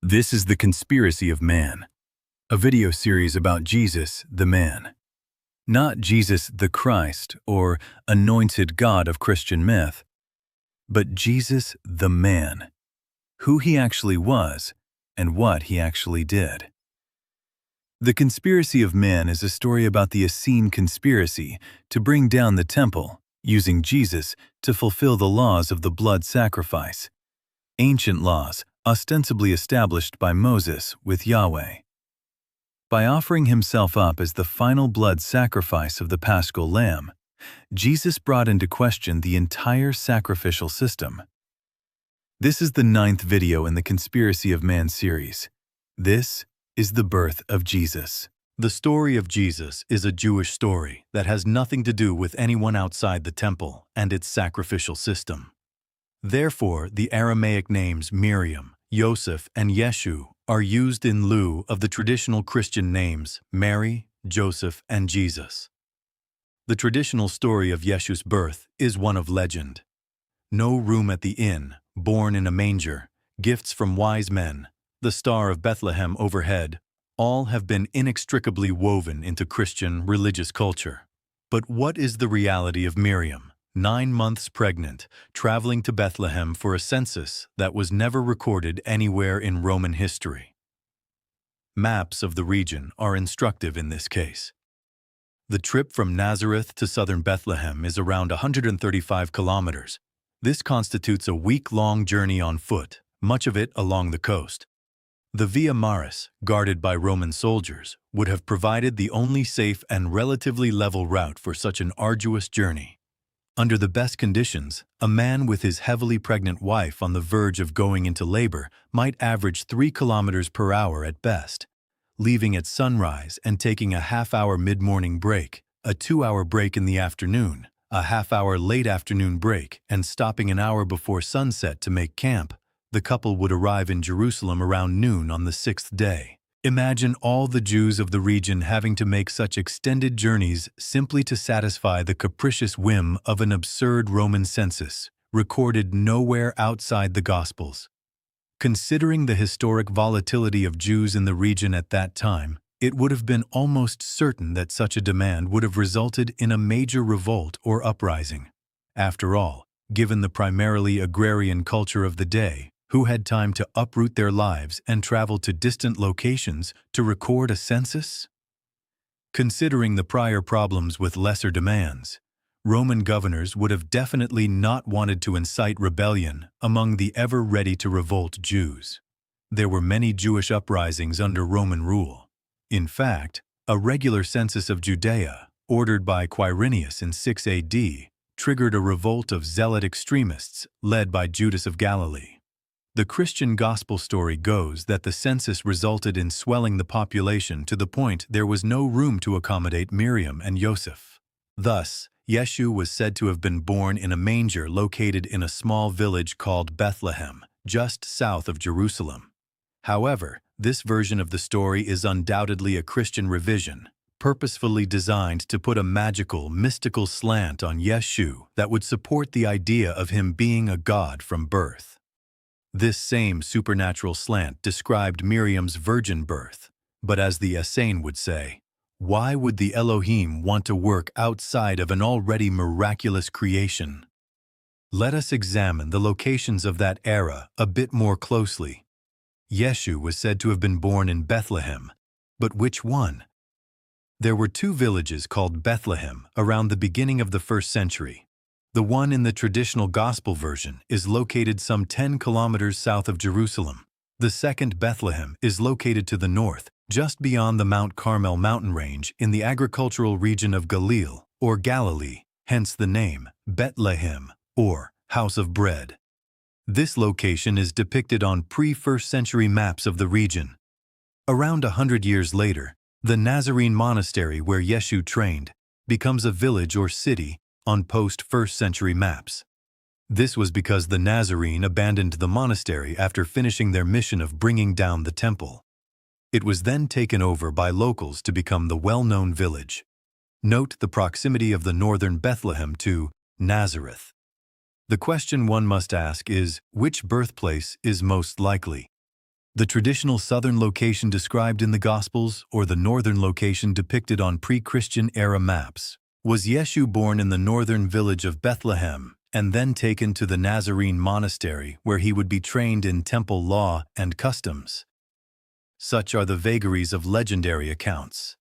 This is The Conspiracy of Man, a video series about Jesus, the man. Not Jesus the Christ or anointed God of Christian myth, but Jesus the man, who he actually was and what he actually did. The Conspiracy of Man is a story about the Essene conspiracy to bring down the temple, using Jesus to fulfill the laws of the blood sacrifice, ancient laws ostensibly established by Moses with Yahweh. By offering himself up as the final blood sacrifice of the Paschal Lamb, Jesus brought into question the entire sacrificial system. This is the 9th video in the Conspiracy of Man series. This is the birth of Jesus. The story of Jesus is a Jewish story that has nothing to do with anyone outside the temple and its sacrificial system. Therefore, the Aramaic names Miriam, Yosef, and Yeshu are used in lieu of the traditional Christian names Mary, Joseph, and Jesus. The traditional story of Yeshu's birth is one of legend. No room at the inn, born in a manger, gifts from wise men, the Star of Bethlehem overhead, all have been inextricably woven into Christian religious culture. But what is the reality of Miriam, 9 months pregnant, traveling to Bethlehem for a census that was never recorded anywhere in Roman history? Maps of the region are instructive in this case. The trip from Nazareth to southern Bethlehem is around 135 kilometers. This constitutes a week-long journey on foot, much of it along the coast. The Via Maris, guarded by Roman soldiers, would have provided the only safe and relatively level route for such an arduous journey. Under the best conditions, a man with his heavily pregnant wife on the verge of going into labor might average 3 kilometers per hour at best, leaving at sunrise and taking a half-hour mid-morning break, a 2-hour break in the afternoon, a half-hour late afternoon break, and stopping an hour before sunset to make camp. The couple would arrive in Jerusalem around noon on the 6th day. Imagine all the Jews of the region having to make such extended journeys simply to satisfy the capricious whim of an absurd Roman census, recorded nowhere outside the Gospels. Considering the historic volatility of Jews in the region at that time, it would have been almost certain that such a demand would have resulted in a major revolt or uprising. After all, given the primarily agrarian culture of the day, who had time to uproot their lives and travel to distant locations to record a census? Considering the prior problems with lesser demands, Roman governors would have definitely not wanted to incite rebellion among the ever-ready-to-revolt Jews. There were many Jewish uprisings under Roman rule. In fact, a regular census of Judea, ordered by Quirinius in 6 AD, triggered a revolt of zealot extremists led by Judas of Galilee. The Christian gospel story goes that the census resulted in swelling the population to the point there was no room to accommodate Miriam and Yosef. Thus, Yeshu was said to have been born in a manger located in a small village called Bethlehem, just south of Jerusalem. However, this version of the story is undoubtedly a Christian revision, purposefully designed to put a magical, mystical slant on Yeshu that would support the idea of him being a god from birth. This same supernatural slant described Miriam's virgin birth, but as the Essene would say, why would the Elohim want to work outside of an already miraculous creation? Let us examine the locations of that era a bit more closely. Yeshu was said to have been born in Bethlehem, but which one? There were 2 villages called Bethlehem around the beginning of the 1st century. The one in the traditional Gospel version is located some 10 kilometers south of Jerusalem. The second Bethlehem is located to the north, just beyond the Mount Carmel mountain range in the agricultural region of Galil, or Galilee, hence the name Bethlehem, or House of Bread. This location is depicted on pre-1st century maps of the region. Around 100 years later, the Nazarene monastery where Yeshu trained becomes a village or city on post-1st century maps. This was because the Nazarene abandoned the monastery after finishing their mission of bringing down the temple. It was then taken over by locals to become the well-known village. Note the proximity of the northern Bethlehem to Nazareth. The question one must ask is, which birthplace is most likely? The traditional southern location described in the Gospels, or the northern location depicted on pre-Christian era maps, was Yeshu born in the northern village of Bethlehem and then taken to the Nazarene monastery where he would be trained in temple law and customs. Such are the vagaries of legendary accounts.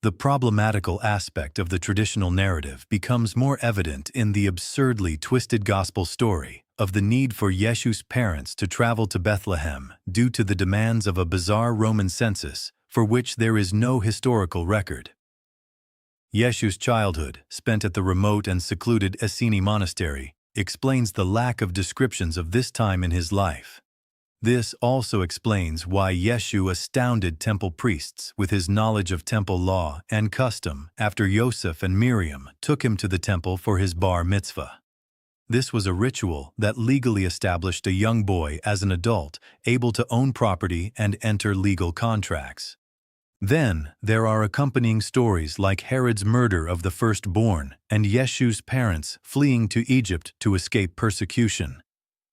The problematical aspect of the traditional narrative becomes more evident in the absurdly twisted gospel story of the need for Yeshu's parents to travel to Bethlehem due to the demands of a bizarre Roman census for which there is no historical record. Yeshu's childhood, spent at the remote and secluded Esseni monastery, explains the lack of descriptions of this time in his life. This also explains why Yeshu astounded temple priests with his knowledge of temple law and custom after Yosef and Miriam took him to the temple for his bar mitzvah. This was a ritual that legally established a young boy as an adult able to own property and enter legal contracts. Then, there are accompanying stories like Herod's murder of the firstborn and Yeshu's parents fleeing to Egypt to escape persecution.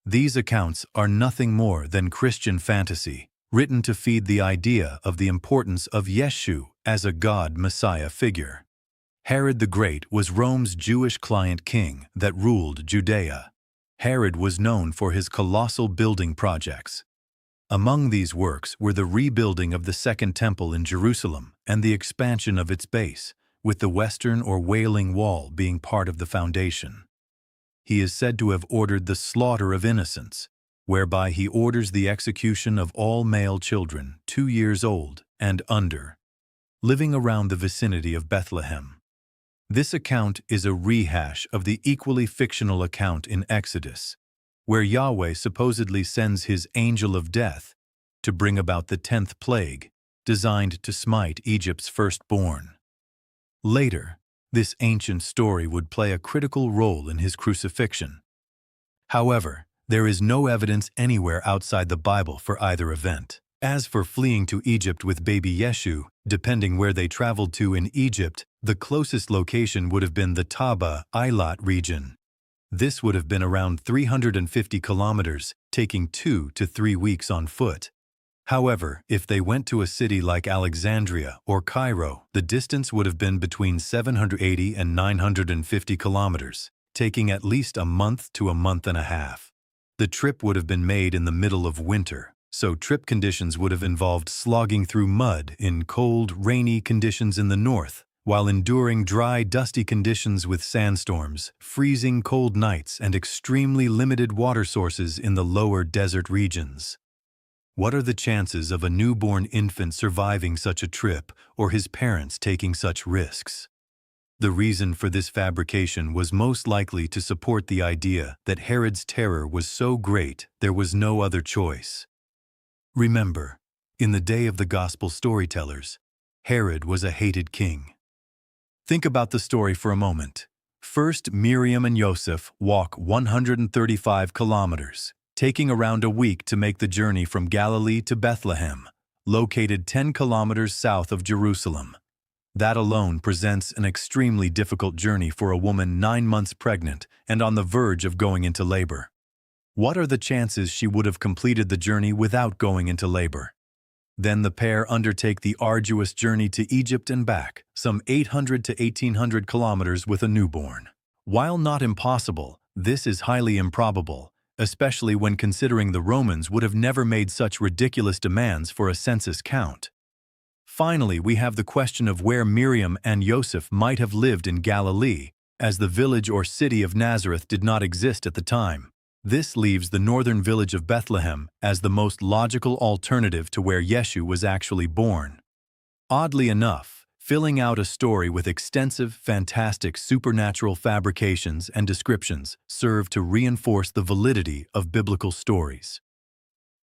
These accounts are nothing more than Christian fantasy, written to feed the idea of the importance of Yeshu as a God-Messiah figure. Herod the Great was Rome's Jewish client king that ruled Judea. Herod was known for his colossal building projects. Among these works were the rebuilding of the Second Temple in Jerusalem and the expansion of its base, with the Western or Wailing Wall being part of the foundation. He is said to have ordered the slaughter of innocents, whereby he orders the execution of all male children 2 years old and under, living around the vicinity of Bethlehem. This account is a rehash of the equally fictional account in Exodus, where Yahweh supposedly sends his angel of death to bring about the 10th plague, designed to smite Egypt's firstborn. Later, this ancient story would play a critical role in his crucifixion. However, there is no evidence anywhere outside the Bible for either event. As for fleeing to Egypt with baby Yeshu, depending where they traveled to in Egypt, the closest location would have been the Taba Eilat region. This would have been around 350 kilometers, taking 2 to 3 weeks on foot. However, if they went to a city like Alexandria or Cairo, the distance would have been between 780 and 950 kilometers, taking at least a month to a month and a half. The trip would have been made in the middle of winter, so trip conditions would have involved slogging through mud in cold, rainy conditions in the north, while enduring dry, dusty conditions with sandstorms, freezing cold nights, and extremely limited water sources in the lower desert regions. What are the chances of a newborn infant surviving such a trip or his parents taking such risks? The reason for this fabrication was most likely to support the idea that Herod's terror was so great there was no other choice. Remember, in the day of the Gospel storytellers, Herod was a hated king. Think about the story for a moment. First, Miriam and Yosef walk 135 kilometers, taking around a week to make the journey from Galilee to Bethlehem, located 10 kilometers south of Jerusalem. That alone presents an extremely difficult journey for a woman 9 months pregnant and on the verge of going into labor. What are the chances she would have completed the journey without going into labor? Then the pair undertake the arduous journey to Egypt and back, some 800 to 1,800 kilometers with a newborn. While not impossible, this is highly improbable, especially when considering the Romans would have never made such ridiculous demands for a census count. Finally, we have the question of where Miriam and Yosef might have lived in Galilee, as the village or city of Nazareth did not exist at the time. This leaves the northern village of Bethlehem as the most logical alternative to where Yeshu was actually born. Oddly enough, filling out a story with extensive, fantastic supernatural fabrications and descriptions serve to reinforce the validity of biblical stories.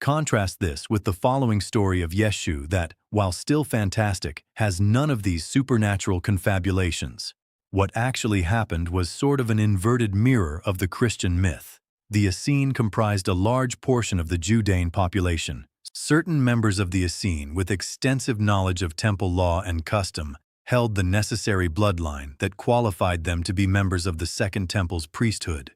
Contrast this with the following story of Yeshu that, while still fantastic, has none of these supernatural confabulations. What actually happened was sort of an inverted mirror of the Christian myth. The Essene comprised a large portion of the Judean population. Certain members of the Essene with extensive knowledge of temple law and custom held the necessary bloodline that qualified them to be members of the Second Temple's priesthood.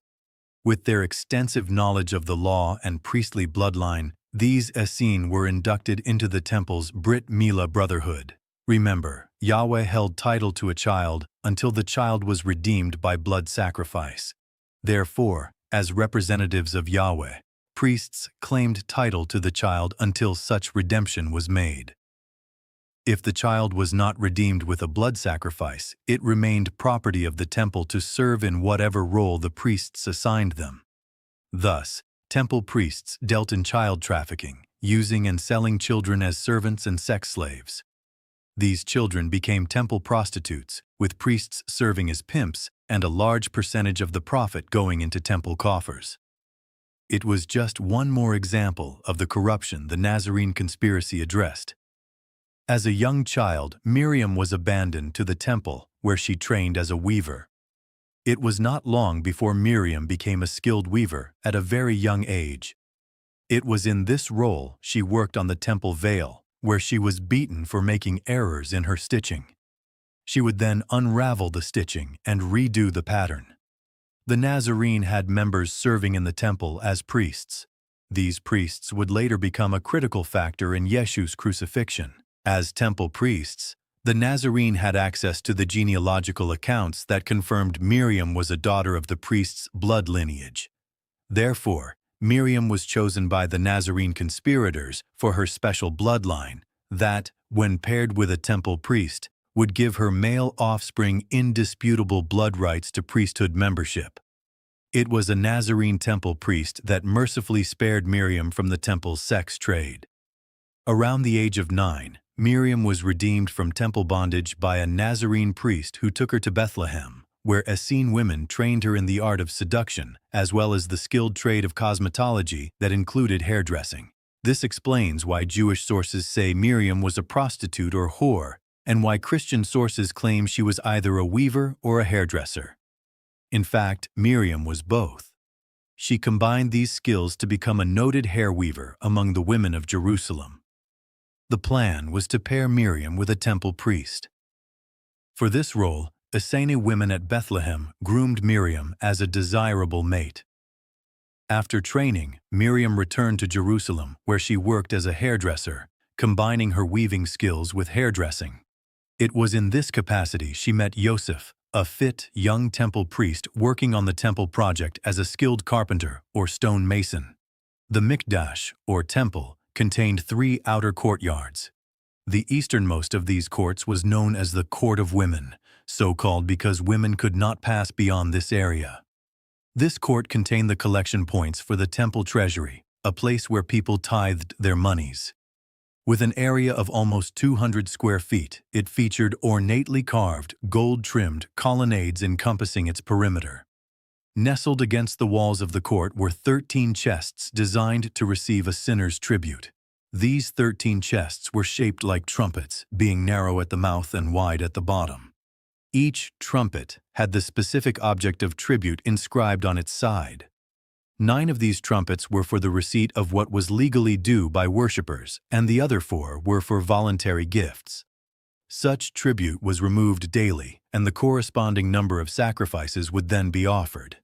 With their extensive knowledge of the law and priestly bloodline, These Essene were inducted into the temple's Brit Milah brotherhood. Remember, Yahweh held title to a child until the child was redeemed by blood sacrifice. Therefore, as representatives of Yahweh, priests claimed title to the child until such redemption was made. If the child was not redeemed with a blood sacrifice, it remained property of the temple to serve in whatever role the priests assigned them. Thus, temple priests dealt in child trafficking, using and selling children as servants and sex slaves. These children became temple prostitutes, with priests serving as pimps and a large percentage of the profit going into temple coffers. It was just one more example of the corruption the Nazarene conspiracy addressed. As a young child, Miriam was abandoned to the temple, where she trained as a weaver. It was not long before Miriam became a skilled weaver at a very young age. It was in this role she worked on the temple veil, where she was beaten for making errors in her stitching. She would then unravel the stitching and redo the pattern. The Nazarene had members serving in the temple as priests. These priests would later become a critical factor in Yeshu's crucifixion. As temple priests, the Nazarene had access to the genealogical accounts that confirmed Miriam was a daughter of the priest's blood lineage. Therefore, Miriam was chosen by the Nazarene conspirators for her special bloodline that, when paired with a temple priest, would give her male offspring indisputable blood rights to priesthood membership. It was a Nazarene temple priest that mercifully spared Miriam from the temple's sex trade. Around the age of 9, Miriam was redeemed from temple bondage by a Nazarene priest who took her to Bethlehem, where Essene women trained her in the art of seduction, as well as the skilled trade of cosmetology that included hairdressing. This explains why Jewish sources say Miriam was a prostitute or whore, and why Christian sources claim she was either a weaver or a hairdresser. In fact, Miriam was both. She combined these skills to become a noted hair weaver among the women of Jerusalem. The plan was to pair Miriam with a temple priest. For this role, Essene women at Bethlehem groomed Miriam as a desirable mate. After training, Miriam returned to Jerusalem, where she worked as a hairdresser, combining her weaving skills with hairdressing. It was in this capacity she met Yosef, a fit, young temple priest working on the temple project as a skilled carpenter or stone mason. The Mikdash, or temple, contained 3 outer courtyards. The easternmost of these courts was known as the Court of Women, so called because women could not pass beyond this area. This court contained the collection points for the temple treasury, a place where people tithed their monies. With an area of almost 200 square feet, it featured ornately carved, gold-trimmed colonnades encompassing its perimeter. Nestled against the walls of the court were 13 chests designed to receive a sinner's tribute. These 13 chests were shaped like trumpets, being narrow at the mouth and wide at the bottom. Each trumpet had the specific object of tribute inscribed on its side. 9 of these trumpets were for the receipt of what was legally due by worshippers, and the other 4 were for voluntary gifts. Such tribute was removed daily, and the corresponding number of sacrifices would then be offered.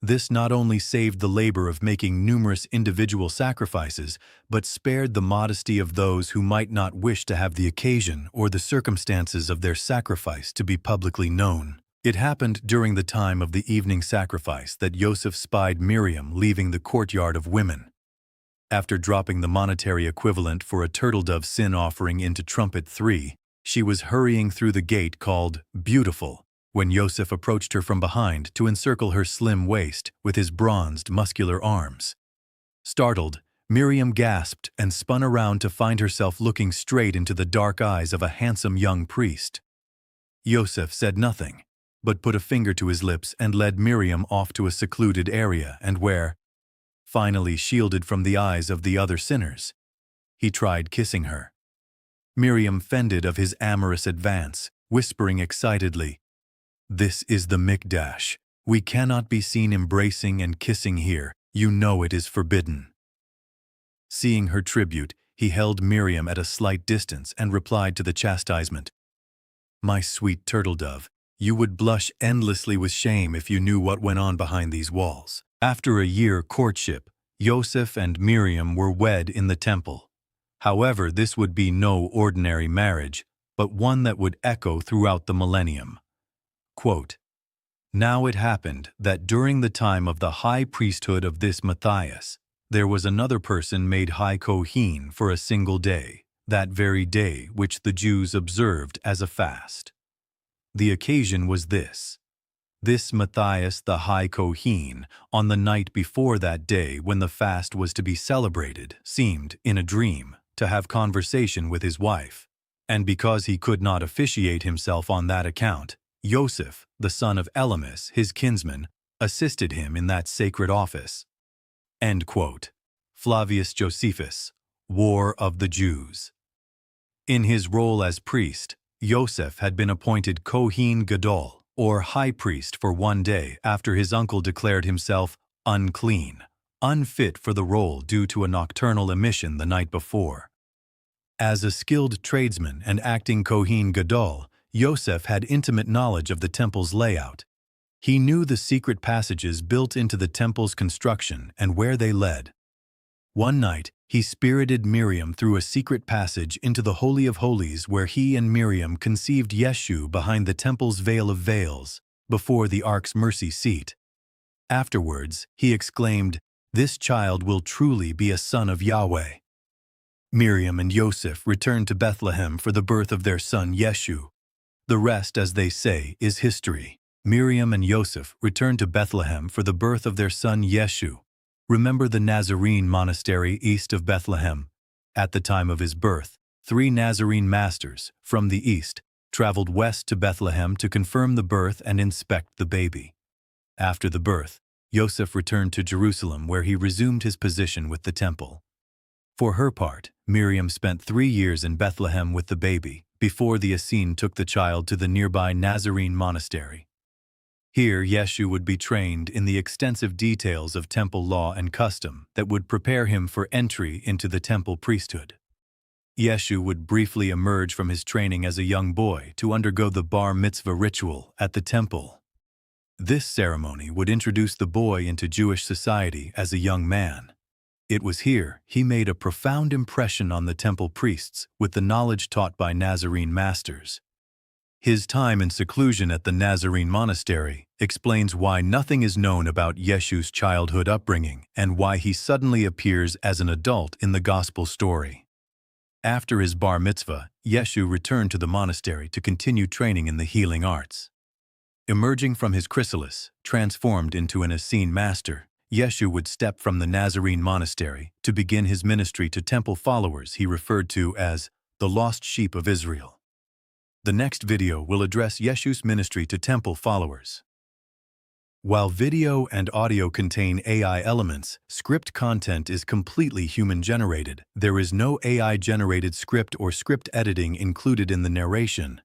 This not only saved the labor of making numerous individual sacrifices, but spared the modesty of those who might not wish to have the occasion or the circumstances of their sacrifice to be publicly known. It happened during the time of the evening sacrifice that Yosef spied Miriam leaving the courtyard of women. After dropping the monetary equivalent for a turtle-dove sin offering into trumpet 3, she was hurrying through the gate called Beautiful, when Yosef approached her from behind to encircle her slim waist with his bronzed, muscular arms. Startled, Miriam gasped and spun around to find herself looking straight into the dark eyes of a handsome young priest. Yosef said nothing, but put a finger to his lips and led Miriam off to a secluded area and where, finally shielded from the eyes of the other sinners, he tried kissing her. Miriam fended of his amorous advance, whispering excitedly, "This is the Mikdash. We cannot be seen embracing and kissing here. You know it is forbidden." Seeing her tribute, he held Miriam at a slight distance and replied to the chastisement, "My sweet turtle dove, you would blush endlessly with shame if you knew what went on behind these walls." After a year courtship, Yosef and Miriam were wed in the temple. However, this would be no ordinary marriage, but one that would echo throughout the millennium. Quote, "Now it happened that during the time of the high priesthood of this Matthias, there was another person made high Kohen for a single day, that very day which the Jews observed as a fast. The occasion was this. This Matthias the high Kohen, on the night before that day when the fast was to be celebrated, seemed, in a dream, to have conversation with his wife, and because he could not officiate himself on that account, Yosef, the son of Elamis, his kinsman, assisted him in that sacred office." End quote. Flavius Josephus, War of the Jews. In his role as priest, Yosef had been appointed Kohen Gadol, or high priest, for one day after his uncle declared himself unclean, unfit for the role due to a nocturnal emission the night before. As a skilled tradesman and acting Kohen Gadol, Yosef had intimate knowledge of the temple's layout. He knew the secret passages built into the temple's construction and where they led. One night, he spirited Miriam through a secret passage into the Holy of Holies where he and Miriam conceived Yeshu behind the temple's veil of veils, before the ark's mercy seat. Afterwards, he exclaimed, "This child will truly be a son of Yahweh." Miriam and Yosef returned to Bethlehem for the birth of their son Yeshu. The rest, as they say, is history. Miriam and Yosef returned to Bethlehem for the birth of their son Yeshu. Remember the Nazarene monastery east of Bethlehem. At the time of his birth, 3 Nazarene masters, from the east, traveled west to Bethlehem to confirm the birth and inspect the baby. After the birth, Yosef returned to Jerusalem where he resumed his position with the temple. For her part, Miriam spent 3 years in Bethlehem with the baby, before the Essene took the child to the nearby Nazarene monastery. Here, Yeshu would be trained in the extensive details of temple law and custom that would prepare him for entry into the temple priesthood. Yeshu would briefly emerge from his training as a young boy to undergo the bar mitzvah ritual at the temple. This ceremony would introduce the boy into Jewish society as a young man. It was here he made a profound impression on the temple priests with the knowledge taught by Nazarene masters. His time in seclusion at the Nazarene monastery explains why nothing is known about Yeshu's childhood upbringing and why he suddenly appears as an adult in the gospel story. After his bar mitzvah, Yeshu returned to the monastery to continue training in the healing arts. Emerging from his chrysalis, transformed into an Essene master, Yeshu would step from the Nazarene monastery to begin his ministry to temple followers he referred to as the lost sheep of Israel. The next video will address Yeshu's ministry to temple followers. While video and audio contain AI elements, script content is completely human-generated. There is no AI-generated script or script editing included in the narration.